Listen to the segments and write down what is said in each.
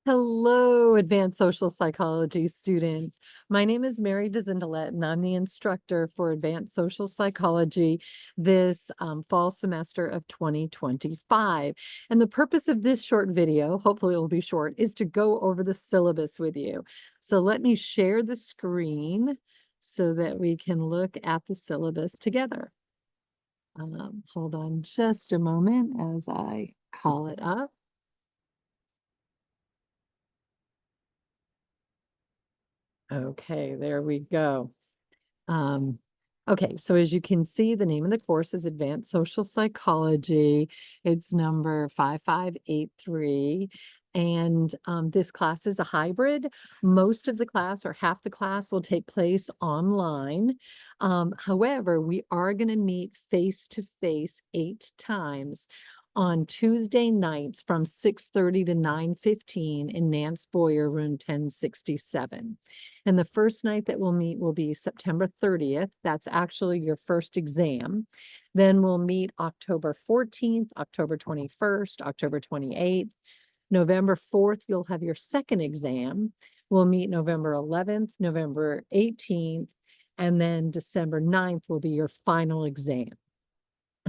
Hello, advanced social psychology students. My name is Mary DeZindalet, and I'm the instructor for advanced social psychology this fall semester of 2025. And the purpose of this short video, hopefully it will be short, is to go over the syllabus with you. So let me share the screen so that we can look at the syllabus together. Hold on just a moment as I call it up. Okay, there we go. Okay, so as you can see, the name of the course is Advanced Social Psychology. It's number 5583. And this class is a hybrid. Most of the class or half the class will take place online. However, we are going to meet face-to-face 8 times on Tuesday nights from 6:30 to 9:15 in Nance Boyer, room 1067. And the first night that we'll meet will be September 30th. That's actually your first exam. Then we'll meet October 14th, October 21st, October 28th. November 4th, you'll have your second exam. We'll meet November 11th, November 18th, and then December 9th will be your final exam.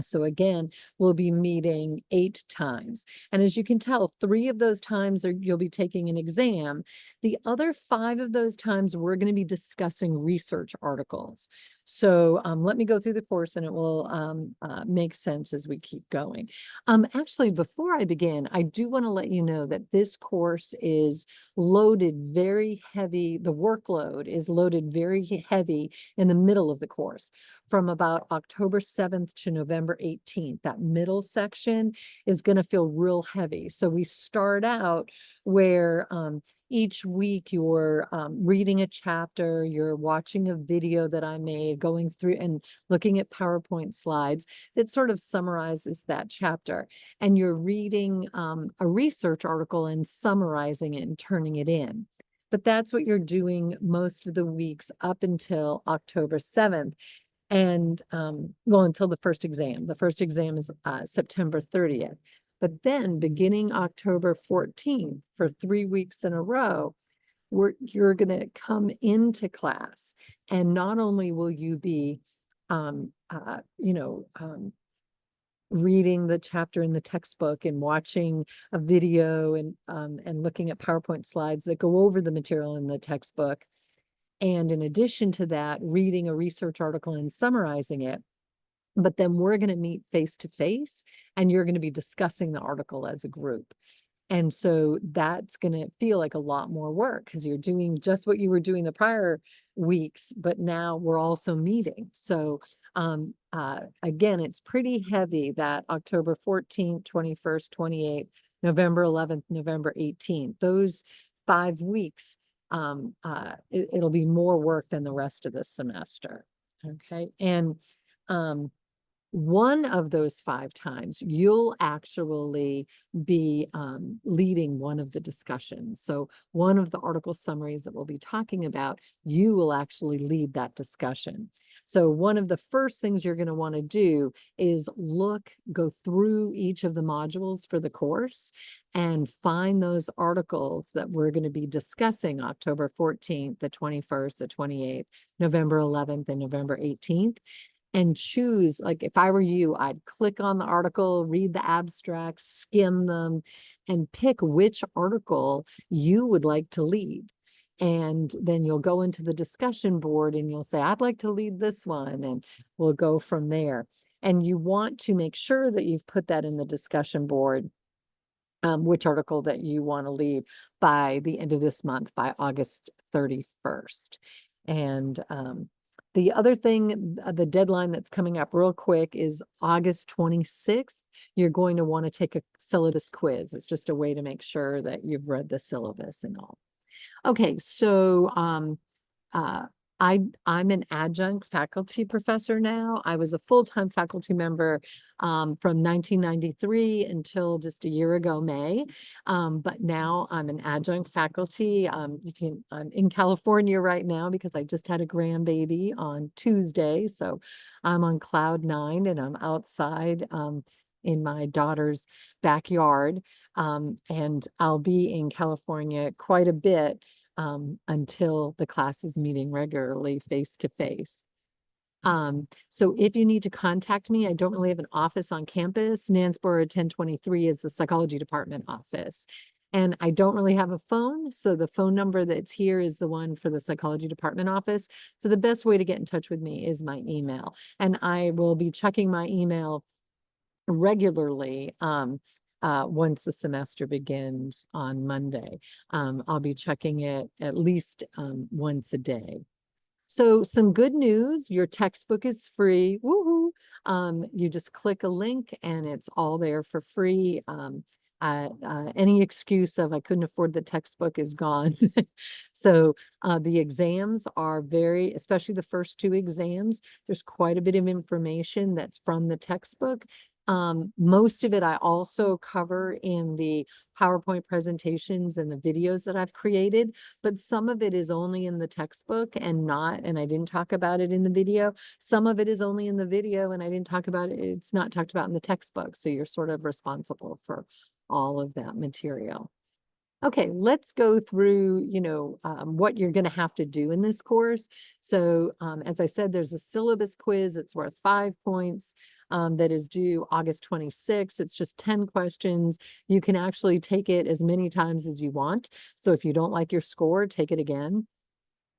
So again, we'll be meeting 8 times. And as you can tell, 3 of those times you'll be taking an exam. The other 5 of those times, we're going to be discussing research articles. So let me go through the course and it will make sense as we keep going. Actually, before I begin, I do want to let you know that this course is loaded very heavy. The workload is loaded very heavy in the middle of the course from about October 7th to November 18th. That middle section is going to feel real heavy. So we start out where each week you're reading a chapter, you're watching a video that I made, going through and looking at PowerPoint slides that sort of summarizes that chapter. And you're reading a research article and summarizing it and turning it in. But that's what you're doing most of the weeks up until October 7th. And well, until the first exam. The first exam is September 30th. But then beginning October 14th for 3 weeks in a row, you're going to come into class. And not only will you be, reading the chapter in the textbook and watching a video and looking at PowerPoint slides that go over the material in the textbook. And in addition to that, reading a research article and summarizing it. But then we're going to meet face to face and you're going to be discussing the article as a group. And so that's going to feel like a lot more work because you're doing just what you were doing the prior weeks, but now we're also meeting. So again, it's pretty heavy that October 14th, 21st, 28th, November 11th, November 18th, those 5 weeks, it'll be more work than the rest of the semester. Okay. And one of those 5 times, you'll actually be leading one of the discussions. So one of the article summaries that we'll be talking about, you will actually lead that discussion. So one of the first things you're going to want to do is go through each of the modules for the course and find those articles that we're going to be discussing October 14th, the 21st, the 28th, November 11th, and November 18th. And choose, like if I were you, I'd click on the article, read the abstracts, skim them, and pick which article you would like to lead. And then you'll go into the discussion board and you'll say, I'd like to lead this one, and we'll go from there. And you want to make sure that you've put that in the discussion board, which article that you want to lead by the end of this month, by August 31st. And the other thing, the deadline that's coming up real quick is August 26th. You're going to want to take a syllabus quiz. It's just a way to make sure that you've read the syllabus and all. Okay, so I'm an adjunct faculty professor now. I was a full-time faculty member from 1993 until just a year ago, May. But now I'm an adjunct faculty. I'm in California right now because I just had a grandbaby on Tuesday. So I'm on cloud 9 and I'm outside in my daughter's backyard. And I'll be in California quite a bit until the class is meeting regularly face to face. So if you need to contact me, I don't really have an office on campus. Nansborough 1023 is the psychology department office. And I don't really have a phone, so the phone number that's here is the one for the psychology department office. So the best way to get in touch with me is my email. And I will be checking my email regularly once the semester begins on Monday. I'll be checking it at least once a day. So some good news, your textbook is free. Woohoo! You just click a link and it's all there for free. Any excuse of I couldn't afford the textbook is gone. So the exams are very, especially the first two exams, there's quite a bit of information that's from the textbook. Most of it I also cover in the PowerPoint presentations and the videos that I've created, but some of it is only in the textbook and I didn't talk about it in the video. Some of it is only in the video and I didn't talk about it. It's not talked about in the textbook. So you're sort of responsible for all of that material. Okay, let's go through, what you're going to have to do in this course. So as I said, there's a syllabus quiz. It's worth 5 points that is due August 26th. It's just 10 questions. You can actually take it as many times as you want. So if you don't like your score, take it again.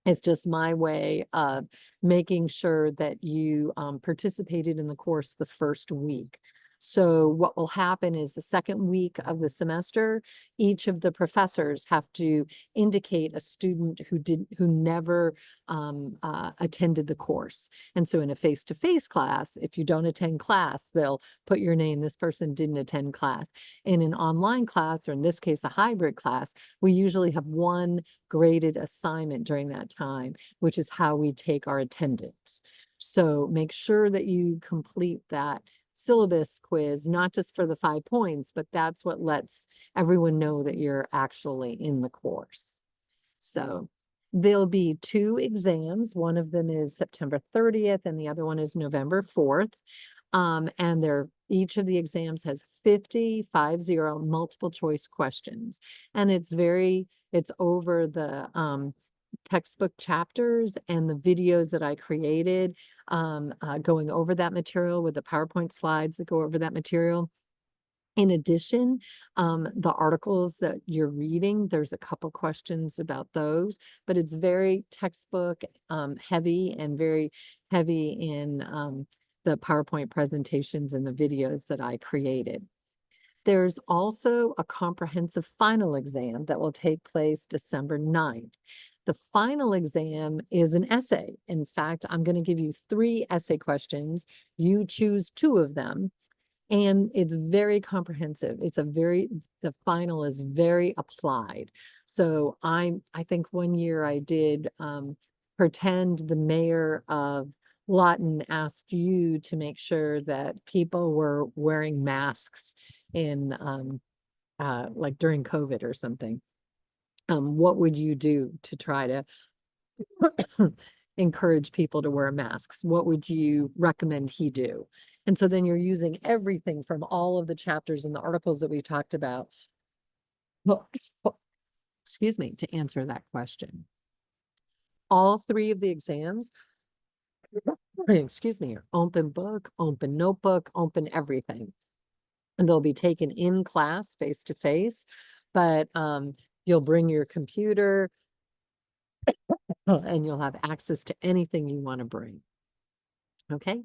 It's just my way of making sure that you participated in the course the first week. So what will happen is the second week of the semester, each of the professors have to indicate a student who never attended the course. And so in a face-to-face class, if you don't attend class, they'll put your name, this person didn't attend class. In an online class, or in this case, a hybrid class, we usually have one graded assignment during that time, which is how we take our attendance. So make sure that you complete that syllabus quiz, not just for the 5 points, but that's what lets everyone know that you're actually in the course. So there'll be 2 exams. One of them is September 30th and the other one is November 4th. And each of the exams has 50 multiple choice questions. And it's over the textbook chapters and the videos that I created, going over that material with the PowerPoint slides that go over that material. In addition, the articles that you're reading, there's a couple questions about those, but it's very textbook heavy and very heavy in the PowerPoint presentations and the videos that I created. There's also a comprehensive final exam that will take place December 9th. The final exam is an essay. In fact, I'm going to give you 3 essay questions. You choose 2 of them. And it's very comprehensive. The final is very applied. So I think one year I did pretend the mayor of Lawton asked you to make sure that people were wearing masks in like during COVID or something. What would you do to try to encourage people to wear masks? What would you recommend he do? And so then you're using everything from all of the chapters and the articles that we talked about, excuse me, to answer that question. All 3 of the exams, excuse me, are open book, open notebook, open everything. And they'll be taken in class face to face, but you'll bring your computer and you'll have access to anything you want to bring. Okay.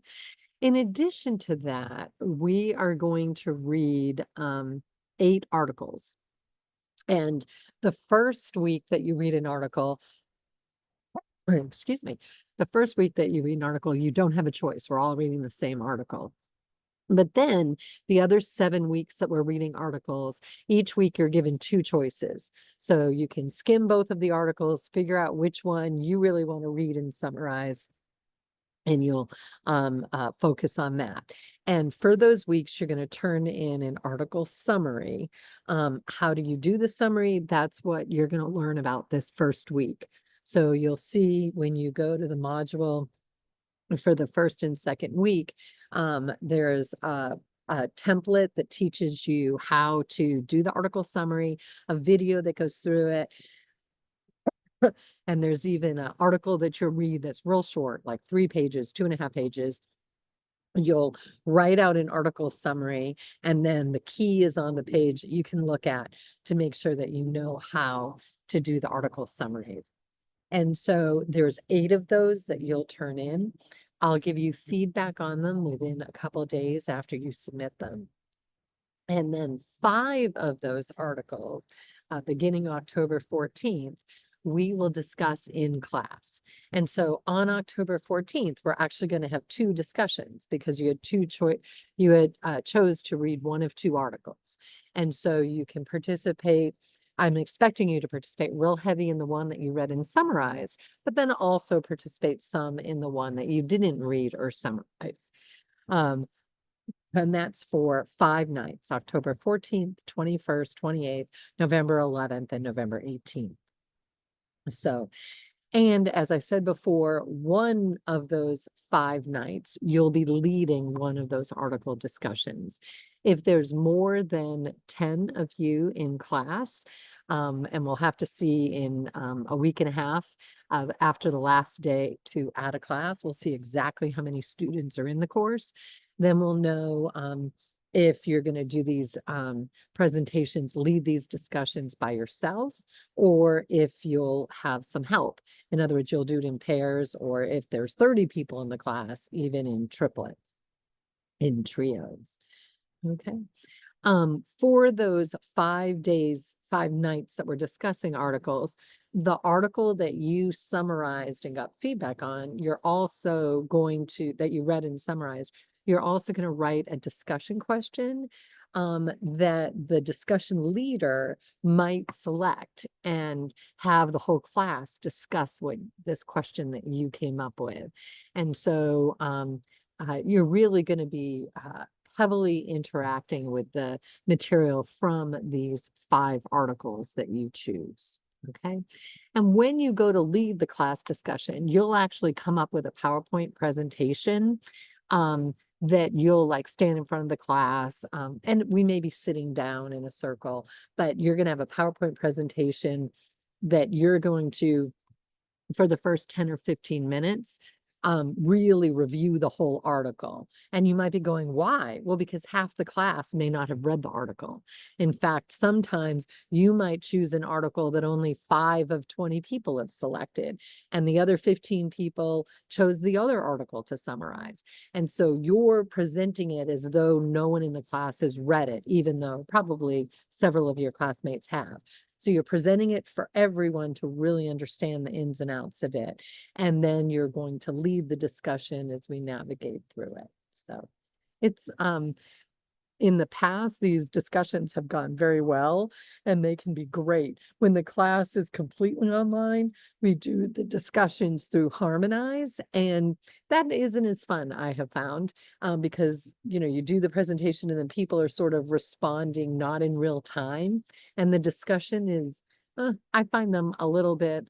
In addition to that, we are going to read 8 articles. And the first week that you read an article, excuse me, the first week that you read an article, you don't have a choice. We're all reading the same article. But then the other 7 weeks that we're reading articles, each week you're given 2 choices. So you can skim both of the articles, figure out which one you really want to read and summarize, and you'll focus on that. And for those weeks, you're going to turn in an article summary. How do you do the summary? That's what you're going to learn about this first week. So you'll see when you go to the module for the first and second week, there's a template that teaches you how to do the article summary, a video that goes through it. And there's even an article that you'll read that's real short, like 3 pages, 2.5 pages. You'll write out an article summary, and then the key is on the page that you can look at to make sure that you know how to do the article summaries. And so there's 8 of those that you'll turn in. I'll give you feedback on them within a couple of days after you submit them. And then 5 of those articles, beginning October 14th, we will discuss in class. And so on October 14th, we're actually going to have 2 discussions because you had chose to read one of 2 articles. And so you can participate. I'm expecting you to participate real heavy in the one that you read and summarized, but then also participate some in the one that you didn't read or summarize. And that's for 5 nights, October 14th, 21st, 28th, November 11th, and November 18th. So, and as I said before, one of those 5 nights, you'll be leading one of those article discussions. If there's more than 10 of you in class, and we'll have to see in a week and a half after the last day to add a class, we'll see exactly how many students are in the course. Then we'll know if you're going to do these presentations, lead these discussions by yourself, or if you'll have some help. In other words, you'll do it in pairs, or if there's 30 people in the class, even in triplets, in trios. Okay. For those 5 days, 5 nights that we're discussing articles, the article that you summarized and got feedback on, you're also going to, that you read and summarized, you're also going to write a discussion question that the discussion leader might select and have the whole class discuss what this question that you came up with. And so you're really going to be heavily interacting with the material from these 5 articles that you choose. Okay. And when you go to lead the class discussion, you'll actually come up with a PowerPoint presentation that you'll like stand in front of the class. And we may be sitting down in a circle, but you're going to have a PowerPoint presentation that you're going to, for the first 10 or 15 minutes, really review the whole article. And you might be going, why? Well, because half the class may not have read the article. In fact, sometimes you might choose an article that only 5 of 20 people have selected, and the other 15 people chose the other article to summarize. And so you're presenting it as though no one in the class has read it, even though probably several of your classmates have. So you're presenting it for everyone to really understand the ins and outs of it. And then you're going to lead the discussion as we navigate through it. So it's in the past, these discussions have gone very well and they can be great. When the class is completely online, we do the discussions through Harmonize, and that isn't as fun, I have found, because you do the presentation and then people are sort of responding not in real time, and the discussion is, I find them a little bit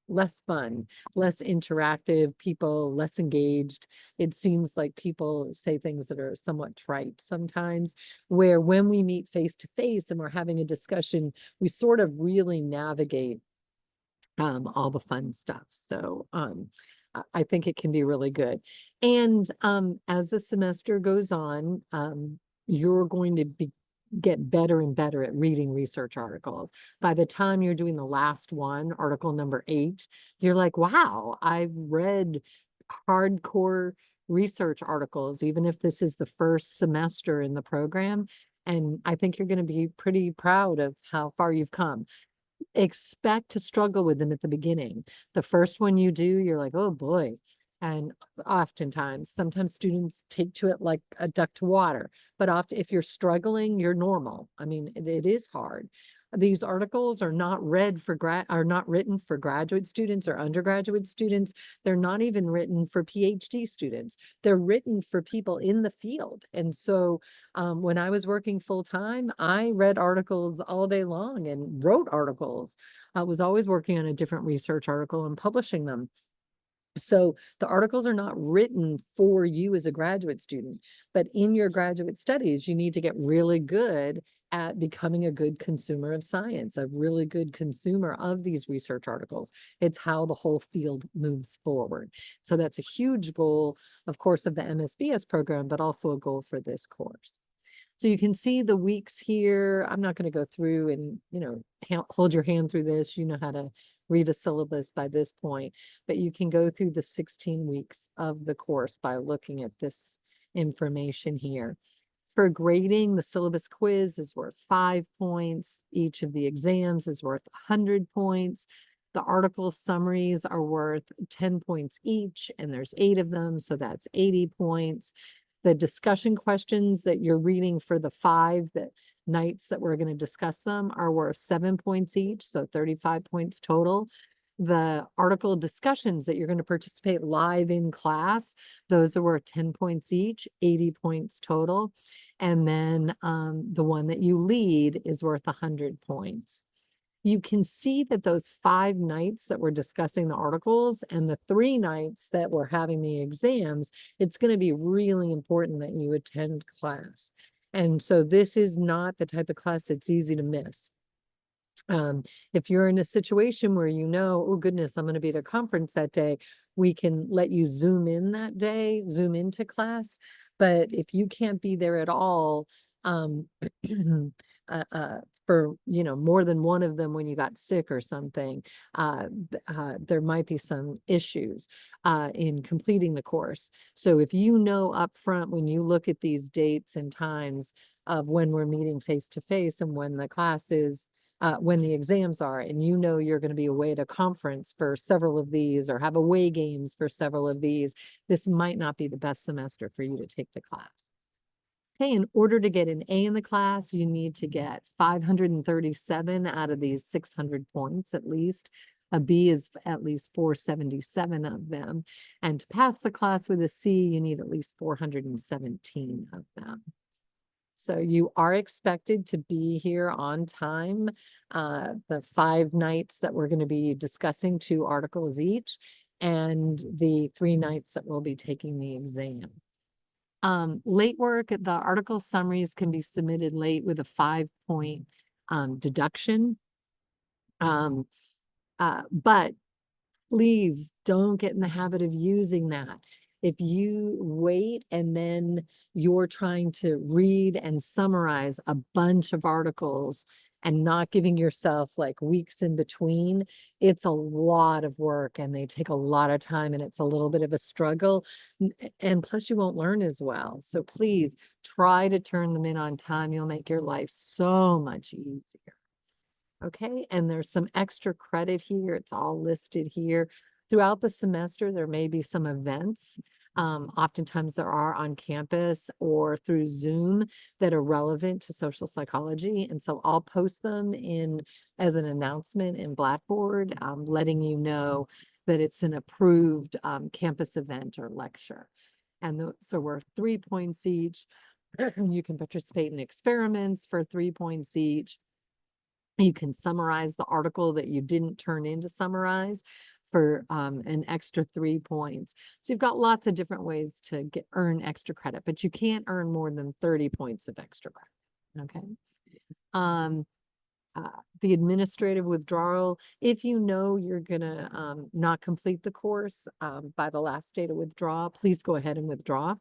less fun, less interactive, people less engaged. It seems like people say things that are somewhat trite sometimes, where when we meet face to face and we're having a discussion, we sort of really navigate all the fun stuff. So I think it can be really good. And as the semester goes on, you're going to get better and better at reading research articles. By the time you're doing the last one, article number 8, you're like, wow, I've read hardcore research articles, even if this is the first semester in the program. And I think you're going to be pretty proud of how far you've come. Expect to struggle with them at the beginning. The first one you do, you're like, oh boy. And oftentimes, sometimes students take to it like a duck to water, but often if you're struggling, you're normal. I mean, it is hard. These articles are not written for graduate students or undergraduate students. They're not even written for PhD students. They're written for people in the field. And so when I was working full time, I read articles all day long and wrote articles. I was always working on a different research article and publishing them. So the articles are not written for you as a graduate student, but in your graduate studies, you need to get really good at becoming a good consumer of science, a really good consumer of these research articles. It's how the whole field moves forward. So that's a huge goal, of course, of the MSBS program, but also a goal for this course. So you can see the weeks here. I'm not going to go through and, hold your hand through this. You know how to read a syllabus by this point, but you can go through the 16 weeks of the course by looking at this information here. For grading, the syllabus quiz is worth 5 points. Each of the exams is worth 100 points. The article summaries are worth 10 points each, and there's 8 of them, so that's 80 points. The discussion questions that you're reading for the 5 nights that we're going to discuss them are worth 7 points each, so 35 points total. The article discussions that you're going to participate live in class, those are worth 10 points each, 80 points total. And then the one that you lead is worth 100 points. You can see that those 5 nights that we're discussing the articles and the 3 nights that we're having the exams, it's going to be really important that you attend class. And so this is not the type of class that's easy to miss. If you're in a situation where oh goodness, I'm going to be at a conference that day, we can let you zoom in that day, zoom into class. But if you can't be there at all, for more than one of them when you got sick or something, there might be some issues in completing the course. So if up front when you look at these dates and times of when we're meeting face to face and when the class is when the exams are, and you're going to be away at a conference for several of these or have away games for several of these, this might not be the best semester for you to take the class. Okay, in order to get an A in the class, you need to get 537 out of these 600 points at least. A B is at least 477 of them. And to pass the class with a C, you need at least 417 of them. So you are expected to be here on time. The 5 nights that we're going to be discussing 2 articles each, and the 3 nights that we'll be taking the exam. Late work, the article summaries can be submitted late with a 5-point deduction. But please don't get in the habit of using that. If you wait and then you're trying to read and summarize a bunch of articles and not giving yourself like weeks in between, it's a lot of work and they take a lot of time and it's a little bit of a struggle. And plus you won't learn as well. So please try to turn them in on time. You'll make your life so much easier. Okay, and there's some extra credit here. It's all listed here. Throughout the semester, there may be some events. Oftentimes there are on campus or through Zoom that are relevant to social psychology. And so I'll post them in as an announcement in Blackboard, letting you know that it's an approved campus event or lecture. And so we're 3 points each. You can participate in experiments for 3 points each. You can summarize the article that you didn't turn in to summarize for an extra 3 points. So you've got lots of different ways to earn extra credit, but you can't earn more than 30 points of extra credit. Okay. The administrative withdrawal, if you're gonna not complete the course by the last day to withdraw, please go ahead and withdraw.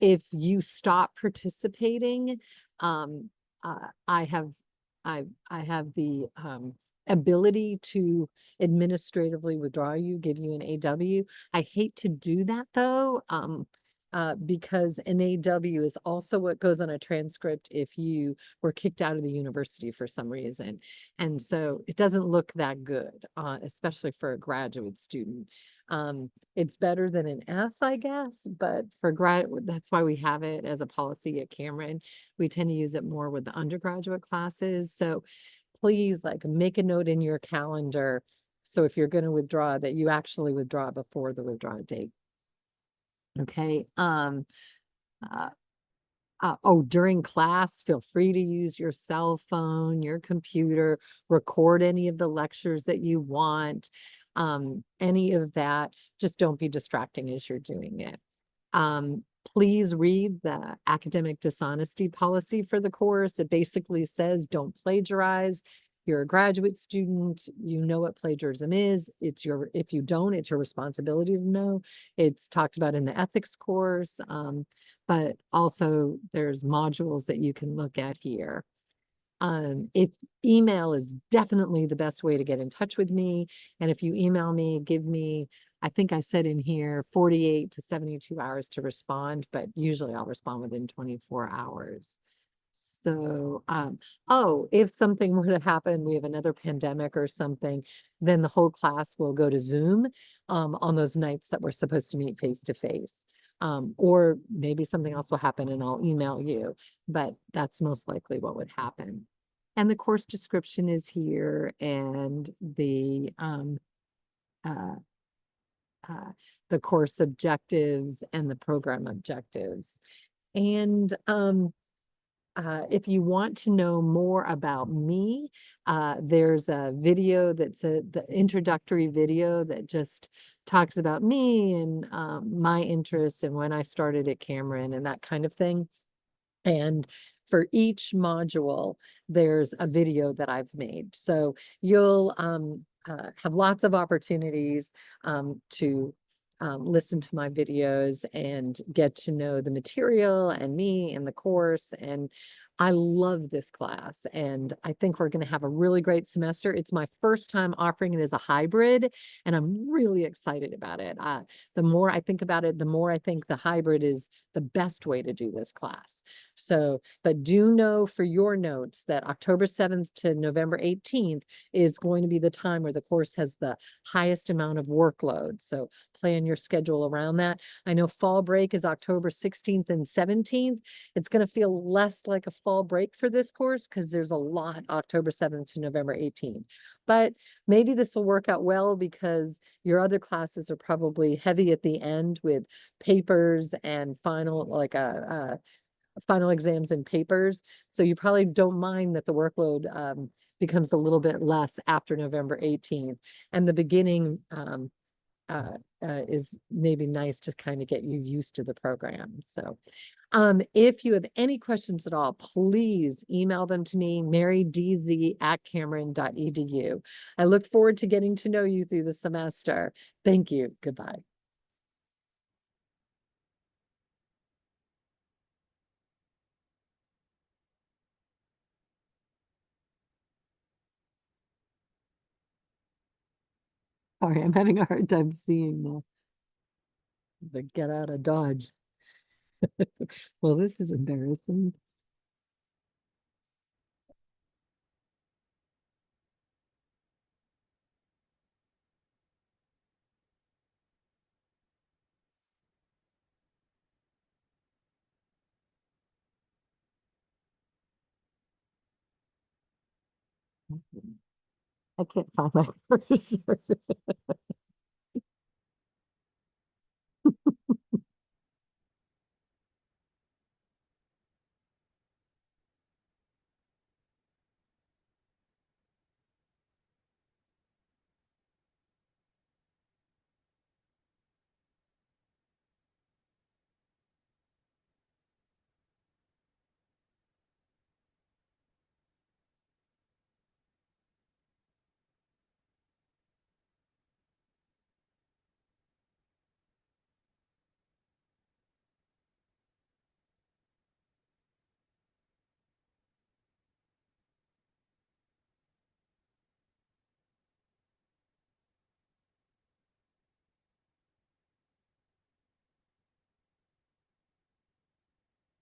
If you stop participating, I have the ability to administratively withdraw you, give you an AW. I hate to do that though, because an AW is also what goes on a transcript if you were kicked out of the university for some reason. And so it doesn't look that good, especially for a graduate student. It's better than an F, I guess, but for that's why we have it as a policy at Cameron. We tend to use it more with the undergraduate classes. So please make a note in your calendar. So if you're going to withdraw, that you actually withdraw before the withdrawal date. Okay. During class, feel free to use your cell phone, your computer, record any of the lectures that you want. any of that. Just don't be distracting as you're doing it. Please read the academic dishonesty policy for the course. It basically says don't plagiarize. You're a graduate student, you know what plagiarism is. If you don't, it's your responsibility to know. It's talked about in the ethics course, but also there's modules that you can look at here. If email is definitely the best way to get in touch with me. And if you email me, give me, I think I said in here, 48 to 72 hours to respond, but usually I'll respond within 24 hours. So, oh, if something were to happen, we have another pandemic or something, then the whole class will go to Zoom, on those nights that we're supposed to meet face to face. Or maybe something else will happen and I'll email you, but that's most likely what would happen. And the course description is here and uh, the course objectives and the program objectives. And, if you want to know more about me, there's a video the introductory video that just talks about me and my interests and when I started at Cameron and that kind of thing. And for each module, there's a video that I've made. So you'll have lots of opportunities to listen to my videos and get to know the material and me and the course. And I love this class and I think we're going to have a really great semester. It's my first time offering it as a hybrid and I'm really excited about it. The more I think about it, the more I think the hybrid is the best way to do this class. So, but do know for your notes that October 7th to November 18th is going to be the time where the course has the highest amount of workload. So plan your schedule around that. I know fall break is October 16th and 17th. It's going to feel less like a fall break for this course because there's a lot October 7th to November 18th. But maybe this will work out well because your other classes are probably heavy at the end with papers and final, like final exams and papers. So you probably don't mind that the workload becomes a little bit less after November 18th. And the beginning is maybe nice to kind of get you used to the program. So if you have any questions at all, please email them to me, marydz@cameron.edu. I look forward to getting to know you through the semester. Thank you. Goodbye. Sorry, I'm having a hard time seeing the get out of Dodge. Well, this is embarrassing. I can't find my cursor.